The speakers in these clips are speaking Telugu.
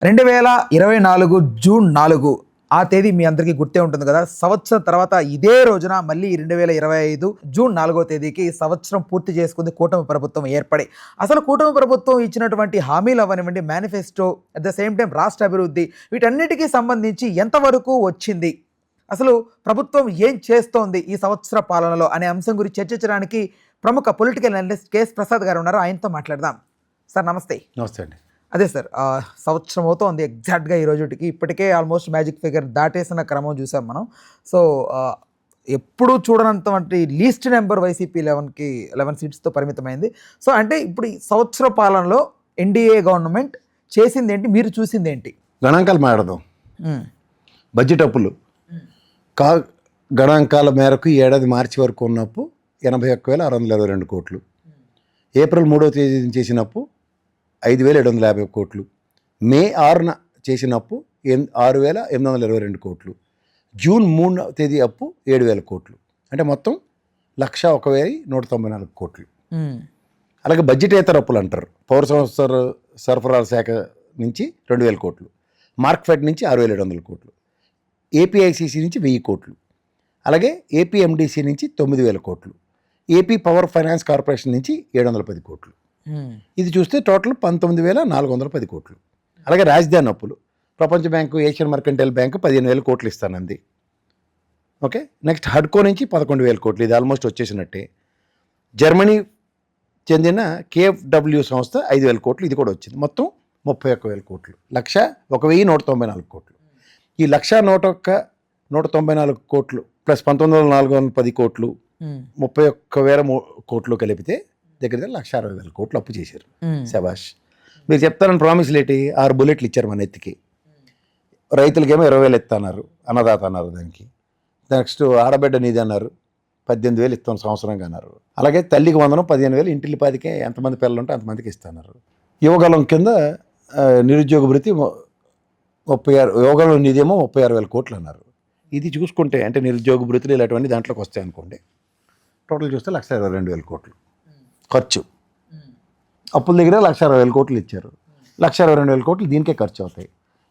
2024 జూన్ 4 ఆ తేదీ మీ అందరికీ గుర్తే ఉంటుంది కదా. సంవత్సరం తర్వాత ఇదే రోజున మళ్ళీ 2025 జూన్ 4వ తేదీకి సంవత్సరం పూర్తి చేసుకుంది కూటమి ప్రభుత్వం ఏర్పడి. అసలు కూటమి ప్రభుత్వం ఇచ్చినటువంటి హామీలు అవ్వనివ్వండి, manifesto, at the same time రాష్ట్ర అభివృద్ధి, వీటన్నిటికీ సంబంధించి ఎంతవరకు వచ్చింది, అసలు ప్రభుత్వం ఏం చేస్తోంది ఈ సంవత్సర పాలనలో అనే అంశం గురించి చర్చించడానికి ప్రముఖ పొలిటికల్ అనలిస్ట్ కేఎస్ ప్రసాద్ గారు ఉన్నారు. ఆయనతో మాట్లాడదాం. సార్ నమస్తే. నమస్తే అండి. అదే సార్, సంవత్సరం అవుతోంది ఎగ్జాక్ట్గా ఈ రోజుకి. ఇప్పటికే ఆల్మోస్ట్ మ్యాజిక్ ఫిగర్ దాటేసిన క్రమం చూసాం మనం. సో ఎప్పుడు చూడనంతవంటి లీస్ట్ నెంబర్ వైసీపీ 11 సీట్స్తో పరిమితమైంది. సో అంటే ఇప్పుడు ఈ సంవత్సర పాలనలో ఎన్డీఏ గవర్నమెంట్ చేసింది ఏంటి, మీరు చూసింది ఏంటి? గణాంకాలు మాట్లాడదాం. బడ్జెట్ అప్పులు గణాంకాల మేరకు ఈ ఏడాది మార్చి వరకు ఉన్నప్పు 81,622 కోట్లు. ఏప్రిల్ 3వ తేదీ చేసినప్పు 5,750 కోట్లు. మే 6న చేసినప్పు 6,822 కోట్లు. జూన్ 3వ తేదీ అప్పు 7,000 కోట్లు. అంటే మొత్తం 101,194 కోట్లు. అలాగే బడ్జెటేతర అప్పులు అంటారు. పౌర సరఫరాల శాఖ నుంచి 2,000 కోట్లు. మార్క్ఫెడ్ నుంచి 6,700 కోట్లు. ఏపీఐసిసి నుంచి 1,000 కోట్లు. అలాగే ఏపీఎండిసి నుంచి 9,000 కోట్లు. ఏపీ పవర్ ఫైనాన్స్ కార్పొరేషన్ నుంచి 710 కోట్లు. ఇది చూస్తే టోటల్ 19,410 కోట్లు. అలాగే రాజధాని అప్పులు ప్రపంచ బ్యాంకు, ఏషియన్ మర్కంటైల్ బ్యాంకు 15,000 కోట్లు ఇస్తానంది. ఓకే, నెక్స్ట్ హడ్కో నుంచి 11,000 కోట్లు. ఇది ఆల్మోస్ట్ వచ్చేసినట్టే. జర్మనీ చెందిన కేఎఫ్డబ్ల్యూ సంస్థ 5,000 కోట్లు. ఇది కూడా వచ్చింది. మొత్తం 31,000 కోట్లు. 1,194 కోట్లు. ఈ 1,194 కోట్లు ప్లస్ 19,410 కోట్లు 31,000 కోట్లు కలిపితే దగ్గర 1,60,000 కోట్లు అప్పు చేశారు. శబాష్. మీరు చెప్తారని ప్రామిస్లు ఏంటి? 6 బుల్లెట్లు ఇచ్చారు మన ఎత్తికి. రైతులకేమో 20,000 ఇస్తున్నారు, అన్నదాత అన్నారు. దానికి నెక్స్ట్ ఆడబిడ్డ నీది అన్నారు, 18,000 ఇస్తాం సంవత్సరంగా అన్నారు. అలాగే తల్లికి 100, 15,000 ఇంటిల్లిపాదికే ఎంతమంది పిల్లలు ఉంటే అంతమందికి ఇస్తున్నారు. యువగలం కింద నిరుద్యోగ భృతి 36, యువగలం నిధేమో 36,000 కోట్లు అన్నారు. ఇది చూసుకుంటే అంటే నిరుద్యోగ భృతులు ఇలాంటివన్నీ దాంట్లోకి వస్తాయి అనుకోండి. టోటల్ చూస్తే 1,22,000 కోట్లు ఖర్చు. అప్పుల దగ్గర 1,60,000 కోట్లు ఇచ్చారు. 1,22,000 కోట్లు దీనికే ఖర్చు అవుతాయి.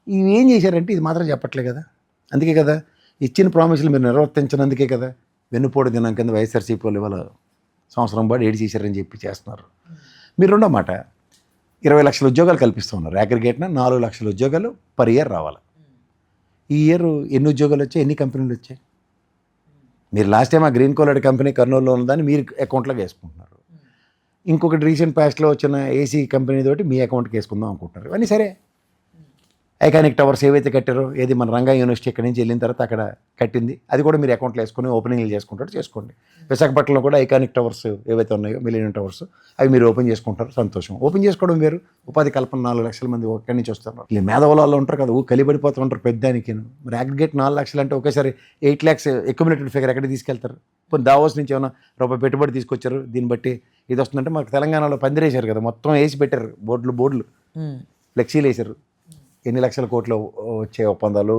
ఇవి ఏం చేశారంటే ఇది మాత్రం చెప్పట్లే కదా. అందుకే కదా ఇచ్చిన ప్రామిసులు మీరు నిర్వర్తించినందుకే కదా వెన్నుపోటు దినం కింద వైఎస్ఆర్సీపీ వాళ్ళు ఇవాళ సంవత్సరం పాటు ఏడు చేశారని చెప్పి చేస్తున్నారు. మీరు రెండో మాట 20 లక్షల ఉద్యోగాలు కల్పిస్తున్నారు. అగ్రిగేట్న 4 లక్షల ఉద్యోగాలు పర్ ఇయర్ రావాలి. ఈ ఇయర్ ఎన్ని ఉద్యోగాలు వచ్చాయి, ఎన్ని కంపెనీలు వచ్చాయి? మీరు లాస్ట్ టైం ఆ గ్రీన్ కోలాడ్ కంపెనీ కర్నూలులో ఉన్నదాన్ని మీరు అకౌంట్లోకి వేసుకుంటున్నారు. ఇంకొకటి రీసెంట్ పాస్ట్లో వచ్చిన ఏసీ కంపెనీ తోటి మీ అకౌంట్కి వేసుకుందాం అనుకుంటున్నారు. ఇవన్నీ సరే. ఐకానిక్ టవర్స్ ఏవైతే కట్టారో, ఏది మన రంగా యూనివర్సిటీ ఇక్కడి నుంచి వెళ్ళిన తర్వాత అక్కడ కట్టింది, అది కూడా మీరు అకౌంట్లో వేసుకొని ఓపెనింగ్లు చేసుకుంటారు, చేసుకోండి. విశాఖపట్నంలో కూడా ఐకానిక్ టవర్స్ ఏవైతే ఉన్నాయో, మిలియన్ టవర్స్, అవి మీరు ఓపెన్ చేసుకుంటారు, సంతోషం. ఓపెన్ చేసుకోవడం వేరు. ఉపాధి కల్పన 4 లక్షల మంది ఒక్కడి నుంచి వస్తారు. ఇలా మేధావులలో ఉంటారు కదా, కలిపడిపోతూ ఉంటారు పెద్దానికి. మరి అగ్రిగేట్ 4 లక్షలు అంటే ఒకేసారి 8 lakhs అక్యుములేటెడ్ ఫిగర్ ఎక్కడికి తీసుకెళ్తారు? కొన్ని దావోస్ నుంచి ఏమైనా రూపాయి పెట్టుబడి తీసుకొచ్చారు, దీన్ని బట్టి ఇది వస్తుందంటే. మాకు తెలంగాణలో పందిరేశారు కదా, మొత్తం వేసి పెట్టారు, బోర్డులు ఫ్లెక్సీలు వేశారు. ఎన్ని లక్షల కోట్లు వచ్చే ఒప్పందాలు,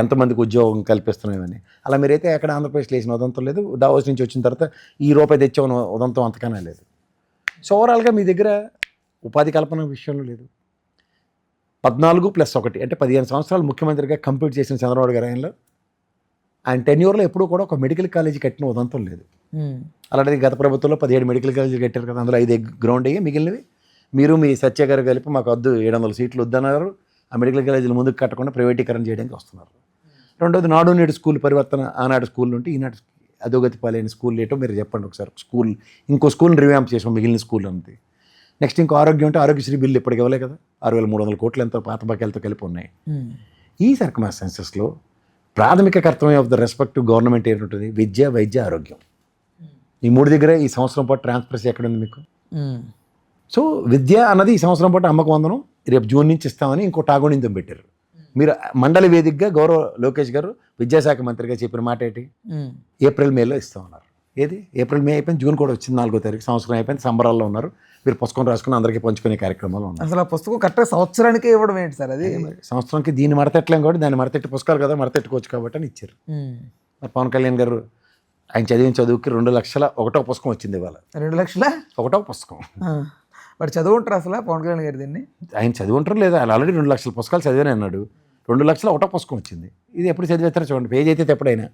ఎంతమందికి ఉద్యోగం కల్పిస్తున్నాయని. అలా మీరైతే ఎక్కడ ఆంధ్రప్రదేశ్లో వేసిన ఉదంతం లేదు. దావోస్ నుంచి వచ్చిన తర్వాత ఈ రూపాయి తెచ్చే ఉదంతం అంతకన్నా లేదు. సో ఓవరాల్గా మీ దగ్గర ఉపాధి కల్పన విషయంలో లేదు. 14+1 అంటే 15 సంవత్సరాలు ముఖ్యమంత్రిగా కంప్లీట్ చేసిన చంద్రబాబు గారు ఆయన టెన్యూర్లో ఎప్పుడూ కూడా ఒక మెడికల్ కాలేజీ కట్టిన ఉదంతం లేదు. అలాంటిది గత ప్రభుత్వంలో 17 మెడికల్ కాలేజీలు కట్టారు కదా. అందులో 5 గ్రౌండ్ అయ్యి మిగిలినవి మీరు మీ సత్య గారు కలిపి మాకు వద్దు 700 సీట్లు వద్దన్నారు. ఆ మెడికల్ కాలేజీలు ముందుకు కట్టకుండా ప్రైవేటీకరణ చేయడానికి వస్తున్నారు. రెండోది నాడు నేడు స్కూల్ పరివర్తన. ఆనాడు స్కూల్ నుండి ఈనాడు అధోగతి పాలైన స్కూల్ ఏంటో మీరు చెప్పండి ఒకసారి. ఇంకో స్కూల్ని రివ్యాంప్ చేసాం, మిగిలిన స్కూల్ అంతే. నెక్స్ట్ ఇంకో ఆరోగ్యం అంటే ఆరోగ్యశ్రీ బిల్లు ఇప్పటికి ఇవ్వలే కదా. 6,300 కోట్లు ఎంతో పాత బాకీలతో కలిపి ఉన్నాయి. ఈ సర్కమ్స్టాన్సెస్లో ప్రాథమిక కర్తవ్యం ఆఫ్ ద రెస్పెక్టివ్ గవర్నమెంట్ ఏంటంటుంది? విద్య, వైద్య, ఆరోగ్యం. ఈ 3 దగ్గర ఈ సంవత్సరం పాటు ట్రాన్స్పరెన్సీ ఎక్కడుంది మీకు? సో విద్య అన్నది ఈ సంవత్సరం పాటు అమ్మకు వందనం రేపు జూన్ నుంచి ఇస్తామని ఇంకో టాగోనిందం పెట్టారు. మీరు మండలి వేదికగా గౌరవ లోకేష్ గారు విద్యాశాఖ మంత్రిగా చెప్పిన మాట ఏంటి? ఏప్రిల్ మేలో ఇస్తామన్నారు. ఏది ఏప్రిల్ మే అయిపోయింది, జూన్ కూడా వచ్చింది 4వ తారీఖు. సంవత్సరం అయిపోయింది, సంబరాల్లో ఉన్నారు. మీరు పుస్తకం రాసుకుని అందరికీ పంచుకునే కార్యక్రమాలు ఉన్నాయి. అసలు ఆ పుస్తకం కరెక్ట్గా సంవత్సరానికి ఇవ్వడం ఏంటి సార్? అది సంవత్సరానికి దీన్ని మడతెట్టలేం కాబట్టి దాన్ని మడతెట్టి పుస్తకాలు కదా మడతెట్టుకోవచ్చు కాబట్టి అని ఇచ్చారు. మరి పవన్ కళ్యాణ్ గారు ఆయన చదివిన చదువుకి 2 లక్షల 1వ పుస్తకం వచ్చింది ఇవాళ. 2 లక్షల 1వ పుస్తకం. వాడు చదువుంటారు అసలు పవన్ కళ్యాణ్ గారు దీన్ని? ఆయన చదువుంటారు లేదా, ఆయన ఆల్రెడీ 2 లక్షల పుస్తకాలు చదివాను అన్నాడు. 2 లక్షల ఒకటో పుస్తకం వచ్చింది. ఇది ఎప్పుడు చదివేస్తారో చూడండి, పేజ్ అయితే ఎప్పుడైనా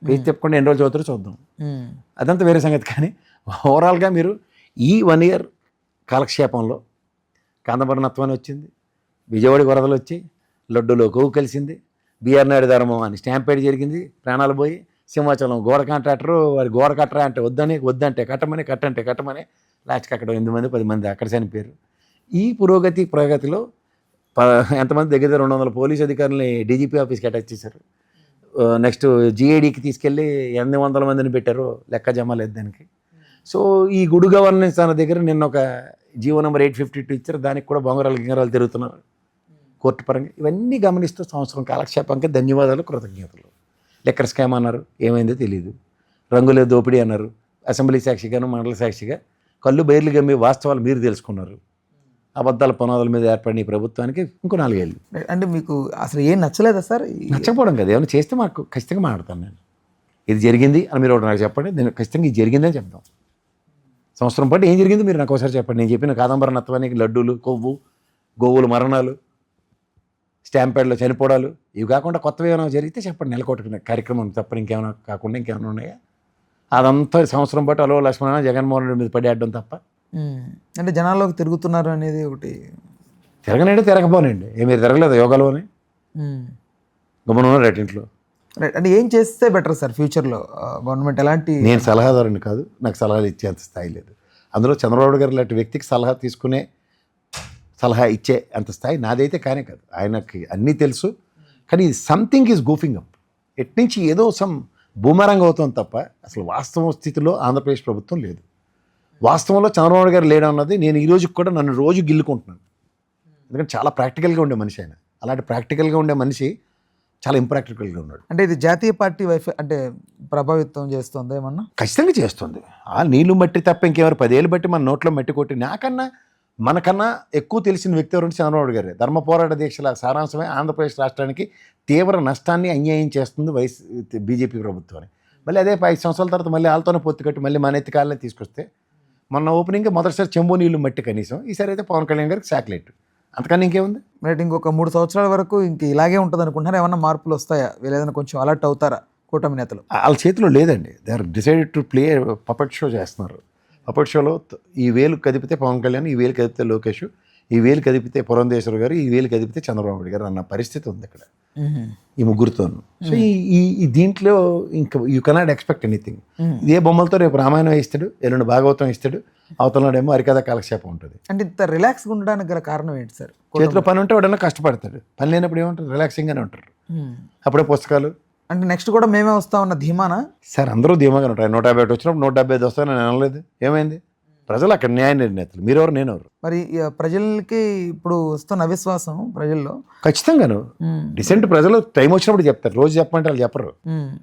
పేజ్ తిప్పకుండా ఎన్ని రోజులు చదువుతారో చూద్దాం, అదంతా వేరే సంగతి. కానీ ఓవరాల్గా మీరు ఈ 1 ఇయర్ కాలక్షేపంలో కాందబరనత్వం అని వచ్చింది, విజయవాడ వరదలు వచ్చి, లడ్డూలో కొవ్వు కలిసింది, బీఆర్ నాయుడు ధర్మం అని స్టాంపేడ్ జరిగింది, ప్రాణాలు పోయి, సింహాచలం గోడ కాంట్రాక్టరు వారి గోడ కట్టరా అంటే వద్దంటే కట్టమని లాస్ట్కి అక్కడ 8 మంది 10 మంది అక్కడ చనిపోయారు. ఈ ప్రగతిలో ఎంతమంది దగ్గర 200 పోలీసు అధికారులని డీజీపీ ఆఫీస్కి అటాచ్ చేశారు. నెక్స్ట్ జిఐడికి తీసుకెళ్ళి 800 మందిని పెట్టారు, లెక్క జమ లేదు దానికి. సో ఈ గుడ్ గవర్నెన్స్ అన్న దగ్గర నిన్న ఒక జీవో నెంబర్ 852 ఇచ్చారు, దానికి కూడా గింగరాలు తిరుగుతున్నారు కోర్టు పరంగా. ఇవన్నీ గమనిస్తూ సంవత్సరం కాలక్షేపంగా ధన్యవాదాలు, కృతజ్ఞతలు. లెక్కర్ స్కామ్ అన్నారు, ఏమైందో తెలియదు. రంగులే దోపిడీ అన్నారు, అసెంబ్లీ సాక్షిగాను మండల సాక్షిగా కళ్ళు బయర్లు గమ్మి వాస్తవాలు మీరు తెలుసుకున్నారు. అబద్ధాల పునాదుల మీద ఏర్పడిన ఈ ప్రభుత్వానికి ఇంకో 4 ఏళ్ళు. అంటే మీకు అసలు ఏం నచ్చలేదా సార్? నచ్చకపోవడం కదా, ఏమైనా చేస్తే మాకు ఖచ్చితంగా మాట్లాడతాను నేను. ఇది జరిగింది అని మీరు ఒకటి నాకు చెప్పండి, నేను ఖచ్చితంగా ఇది జరిగిందని చెప్తాం. సంవత్సరం పాటు ఏం జరిగిందో మీరు నాకు ఒకసారి చెప్పండి. నేను చెప్పిన కాదంబరనత్వానికి లడ్డూలు, కొవ్వు, గోవులు మరణాలు, స్టాంపేడ్లో చనిపోవడాలు, ఇవి కాకుండా కొత్తవి ఏమైనా జరిగితే చెప్పండి. నెలకొట్టుకునే కార్యక్రమం తప్ప ఇంకేమైనా కాకుండా ఇంకేమైనా ఉన్నాయా? అదంతా సంవత్సరం పాటు అలో లక్ష్మణ జగన్మోహన్ రెడ్డి మీద పడేయడం తప్ప. అంటే జనాల్లోకి తిరుగుతున్నారు అనేది ఒకటి. తిరగనండి తిరగపోనండి, మీరు తిరగలేదు యోగాలోనే గమనం రెట్టింట్లో. రైట్. అంటే ఏం చేస్తే బెటర్ సార్ ఫ్యూచర్లో గవర్నమెంట్ ఎలాంటి? నేను సలహాదారుని కాదు, నాకు సలహాలు ఇచ్చేంత స్థాయి లేదు. అందులో చంద్రబాబు గారు లాంటి వ్యక్తికి సలహా ఇచ్చే అంత స్థాయి నాదైతే కానే కాదు. ఆయనకి అన్నీ తెలుసు, కానీ సంథింగ్ ఈజ్ గోఫింగ్ అప్. ఎట్నుంచి ఏదో బూమరంగ్ అవుతుంది తప్ప అసలు వాస్తవ స్థితిలో ఆంధ్రప్రదేశ్ ప్రభుత్వం లేదు. వాస్తవంలో చంద్రబాబు గారు లేడన్నది నేను ఈ రోజుకి కూడా నన్ను రోజు గిల్లుకుంటున్నాను. ఎందుకంటే చాలా ప్రాక్టికల్గా ఉండే మనిషి ఆయన. అలాంటి ప్రాక్టికల్గా ఉండే మనిషి చాలా ఇంప్రాక్టికల్గా ఉన్నాడు. అంటే ఇది జాతీయ పార్టీ అంటే ప్రభావితం చేస్తుంది ఏమన్నా? ఖచ్చితంగా చేస్తుంది. ఆ నీళ్లు మట్టి తప్ప ఇంకెవరు 10 ఏళ్ళు బట్టి మన నోట్లో మట్టి కొట్టి మనకన్నా ఎక్కువ తెలిసిన వ్యక్తి ఎవరంటే చంద్రబాబు గారే. ధర్మ పోరాట దీక్షల సారాంశమే ఆంధ్రప్రదేశ్ రాష్ట్రానికి తీవ్ర నష్టాన్ని అన్యాయం చేస్తుంది బీజేపీ ప్రభుత్వాన్ని. మళ్ళీ అదే 5 సంవత్సరాల తర్వాత మళ్ళీ వాళ్ళతోనే పొత్తు కట్టి మళ్ళీ మన ఎత్తికాలని తీసుకొస్తే, మొన్న ఓపెనింగ్ మొదటిసారి చెంబు నీళ్లు మట్టి కనీసం, ఈసారి అయితే పవన్ కళ్యాణ్ గారికి శాటిలైట్. అంతకన్నా ఇంకేముంది? రైట్. ఇంకొక 3 సంవత్సరాల వరకు ఇంక ఇలాగే ఉంటుంది అనుకుంటున్నారు. ఏమన్నా మార్పులు వస్తాయా? వీళ్ళు ఏదైనా కొంచెం అలర్ట్ అవుతారా కూటమి నేతలు? వాళ్ళ చేతిలో లేదండి. They are decided to play puppet show చేస్తున్నారు. పపెట్ షోలో ఈ వేలు కదిపితే పవన్ కళ్యాణ్, ఈ వేలు కదిపితే లోకేష్, ఈ వేలు కదిపితే పురంధేశ్వర్ గారు, ఈ వేలు కదిపితే చంద్రబాబు నాయుడు గారు అన్న పరిస్థితి ఉంది ఇక్కడ ఈ ముగ్గురుతోనూ. సో ఈ దీంట్లో ఇంకా యూ కెనాట్ ఎక్స్పెక్ట్ ఎనీథింగ్. ఇదే బొమ్మలతో రేపు రామాయణం ఇస్తాడు, ఎల్లుండి భాగవతం ఇస్తాడు, అవతలనేమో హరికథ కాలక్షేపం ఉంటుంది. అంటే ఇంత రిలాక్స్గా ఉండడానికి గల కారణం ఏంటి సార్? చేతిలో పని ఉంటే వాడన్నా కష్టపడతాడు, పని లేనప్పుడు ఏమంటారు? రిలాక్సింగ్గానే ఉంటారు. అప్పుడే పుస్తకాలు. అంటే నెక్స్ట్ కూడా మేమే వస్తామన్న ధీమానా సార్? అందరూ ధీమాగా ఉంటారు. 151 వచ్చినప్పుడు 175 వస్తానని నేను అనలేదు. ఏమైంది? ప్రజలు అక్కడ న్యాయ నిర్ణేతలు, మీరెవరు నేనెవరు? మరి ప్రజలకి ఇప్పుడు వస్తున్న అవిశ్వాసం ప్రజల్లో ఖచ్చితంగాను డిసెంట్ ప్రజలు టైం వచ్చినప్పుడు చెప్తారు, రోజు చెప్పమంటే వాళ్ళు చెప్పరు.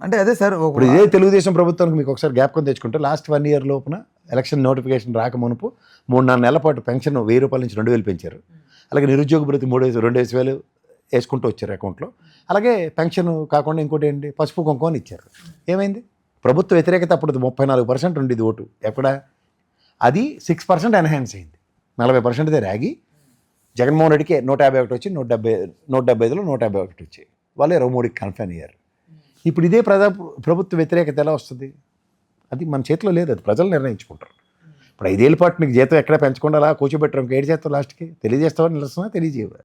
అంటే అదే సార్, ఇప్పుడు ఇదే తెలుగుదేశం ప్రభుత్వానికి మీకు ఒకసారి జ్ఞాపకం తెచ్చుకుంటే లాస్ట్ 1 ఇయర్ లోపున ఎలక్షన్ నోటిఫికేషన్ రాకమునుపు 3-4 నెలల పాటు పెన్షన్ 1000 రూపాయల నుంచి 2000 పెంచారు. అలాగే నిరుద్యోగ భృతి 2,000 వేసుకుంటూ వచ్చారు అకౌంట్లో. అలాగే పెన్షన్ కాకుండా ఇంకోటి ఏంటి, పసుపు కుంకుమని ఇచ్చారు. ఏమైంది? ప్రభుత్వ వ్యతిరేకత అప్పుడు 34% ఉండేది ఓటు. ఎక్కడ? అది 6% ఎన్హాన్స్ అయింది. 40% రాగి జగన్మోహన్ రెడ్డికి 151 వచ్చి 175లో 151 వచ్చాయి. వాళ్ళు 23కి కన్ఫైన్ అయ్యారు. ఇప్పుడు ఇదే ప్రభుత్వ వ్యతిరేకత ఎలా వస్తుంది? అది మన చేతిలో లేదు, అది ప్రజలు నిర్ణయించుకుంటారు. ఇప్పుడు 5 ఏళ్ళ పాటు నీకు జీతం ఎక్కడ పెంచకుండా అలా కూర్చోబెట్టరు, ఇంక 7 చేస్తావు లాస్ట్కి తెలియజేస్తావని నిలుస్తున్నా తెలియజేయవు.